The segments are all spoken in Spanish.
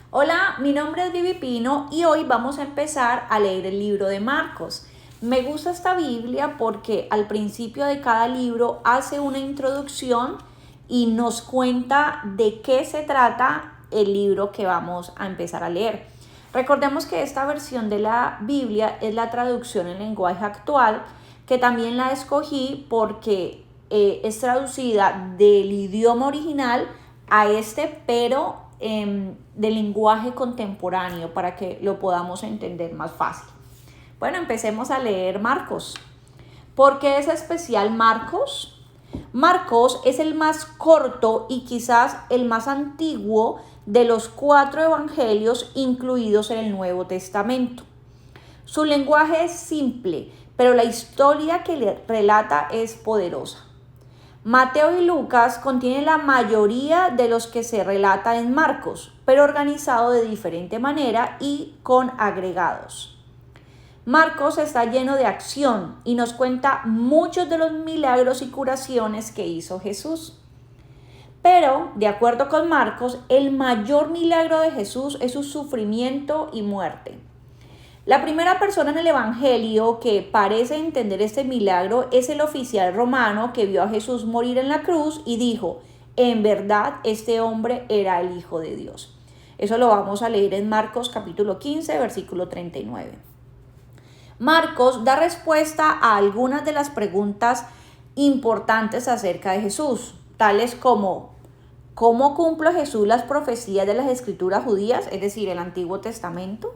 Hola, mi nombre es Vivi Pino y hoy vamos a empezar a leer el libro de Marcos. Me gusta esta Biblia porque al principio de cada libro hace una introducción y nos cuenta de qué se trata el libro que vamos a empezar a leer. Recordemos que esta versión de la Biblia es la traducción en lenguaje actual, que también la escogí porque es traducida del idioma original a pero de lenguaje contemporáneo para que lo podamos entender más fácil. Bueno, empecemos a leer Marcos. ¿Por qué es especial Marcos? Marcos es el más corto y quizás el más antiguo de los 4 evangelios incluidos en el Nuevo Testamento. Su lenguaje es simple, pero la historia que le relata es poderosa. Mateo y Lucas contienen la mayoría de los que se relata en Marcos, pero organizado de diferente manera y con agregados. Marcos está lleno de acción y nos cuenta muchos de los milagros y curaciones que hizo Jesús. Pero, de acuerdo con Marcos, el mayor milagro de Jesús es su sufrimiento y muerte. La primera persona en el Evangelio que parece entender este milagro es el oficial romano que vio a Jesús morir en la cruz y dijo, en verdad este hombre era el Hijo de Dios. Eso lo vamos a leer en Marcos capítulo 15, versículo 39. Marcos da respuesta a algunas de las preguntas importantes acerca de Jesús, tales como ¿cómo cumple Jesús las profecías de las escrituras judías, es decir, el Antiguo Testamento?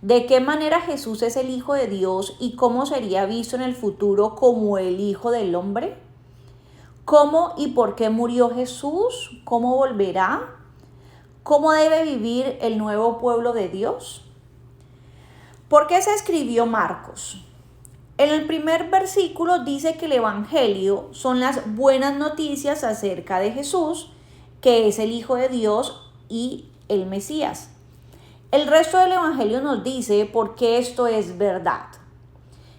¿De qué manera Jesús es el Hijo de Dios y cómo sería visto en el futuro como el Hijo del Hombre? ¿Cómo y por qué murió Jesús? ¿Cómo volverá? ¿Cómo debe vivir el nuevo pueblo de Dios? ¿Por qué se escribió Marcos? En el primer versículo dice que el Evangelio son las buenas noticias acerca de Jesús, que es el Hijo de Dios y el Mesías. El resto del Evangelio nos dice por qué esto es verdad.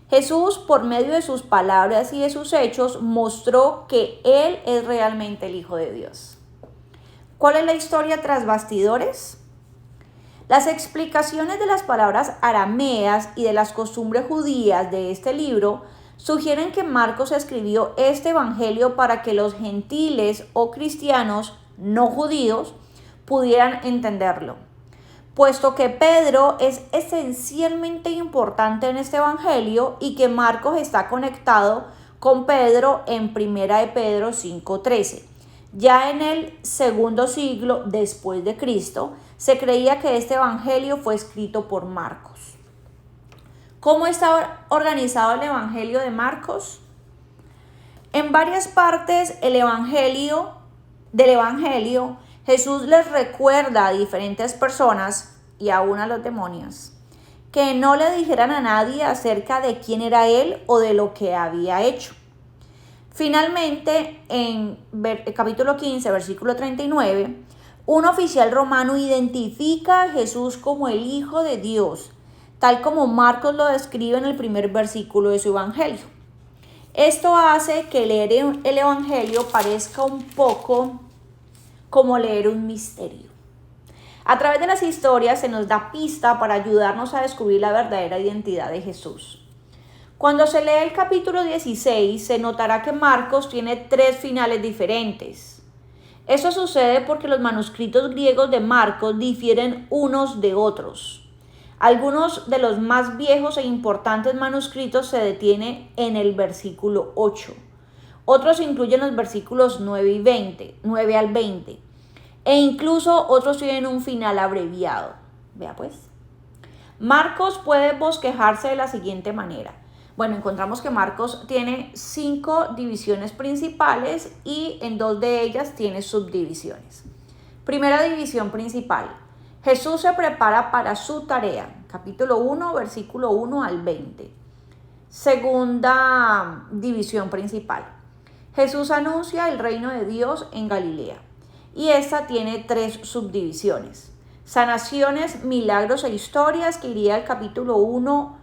Jesús, por medio de sus palabras y de sus hechos, mostró que Él es realmente el Hijo de Dios. ¿Cuál es la historia tras bastidores? Las explicaciones de las palabras arameas y de las costumbres judías de este libro sugieren que Marcos escribió este Evangelio para que los gentiles o cristianos no judíos pudieran entenderlo. Puesto que Pedro es esencialmente importante en este evangelio y que Marcos está conectado con Pedro en 1 de Pedro 5:13. Ya en el segundo siglo después de Cristo, se creía que este evangelio fue escrito por Marcos. ¿Cómo está organizado el evangelio de Marcos? En varias partes del evangelio, Jesús les recuerda a diferentes personas y aún a los demonios que no le dijeran a nadie acerca de quién era él o de lo que había hecho. Finalmente, en capítulo 15, versículo 39, un oficial romano identifica a Jesús como el Hijo de Dios, tal como Marcos lo describe en el primer versículo de su evangelio. Esto hace que leer el evangelio parezca un poco como leer un misterio. A través de las historias se nos da pista para ayudarnos a descubrir la verdadera identidad de Jesús. Cuando se lee el capítulo 16, se notará que Marcos tiene 3 finales diferentes. Eso sucede porque los manuscritos griegos de Marcos difieren unos de otros. Algunos de los más viejos e importantes manuscritos se detienen en el versículo 8. Otros incluyen los versículos 9 al 20. E incluso otros tienen un final abreviado. Vea pues. Marcos puede bosquejarse de la siguiente manera. Bueno, encontramos que Marcos tiene 5 divisiones principales y en 2 de ellas tiene subdivisiones. Primera división principal. Jesús se prepara para su tarea. Capítulo 1, versículo 1 al 20. Segunda división principal. Jesús anuncia el reino de Dios en Galilea. Y esta tiene 3 subdivisiones. Sanaciones, milagros e historias, que iría al capítulo 1,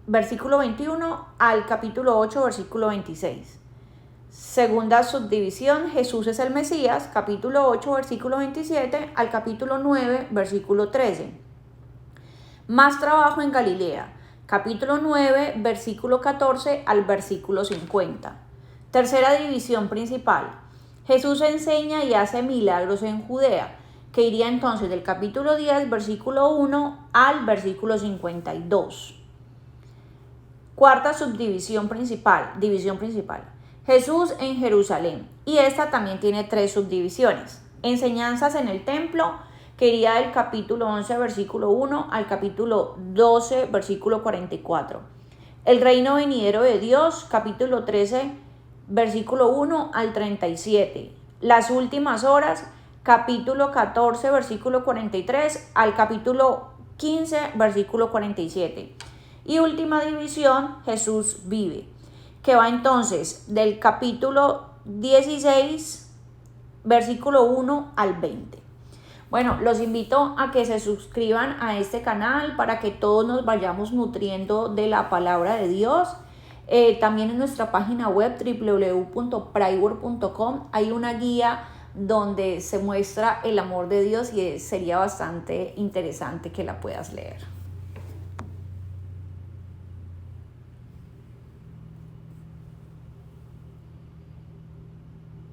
versículo 21 al capítulo 8, versículo 26. Segunda subdivisión, Jesús es el Mesías, capítulo 8, versículo 27 al capítulo 9, versículo 13. Más trabajo en Galilea, capítulo 9, versículo 14 al versículo 50. Tercera división principal, Jesús enseña y hace milagros en Judea, que iría entonces del capítulo 10, versículo 1 al versículo 52. Cuarta subdivisión principal, división principal, Jesús en Jerusalén, y esta también tiene 3 subdivisiones. Enseñanzas en el templo, que iría del capítulo 11, versículo 1 al capítulo 12, versículo 44. El reino venidero de Dios, capítulo 13, versículo 1 al 37. Las últimas horas, capítulo 14, versículo 43 al capítulo 15, versículo 47. Y última división, Jesús vive, que va entonces del capítulo 16, versículo 1 al 20. Bueno, los invito a que se suscriban a este canal para que todos nos vayamos nutriendo de la palabra de Dios. También en nuestra página web www.prayword.com hay una guía donde se muestra el amor de Dios y sería bastante interesante que la puedas leer.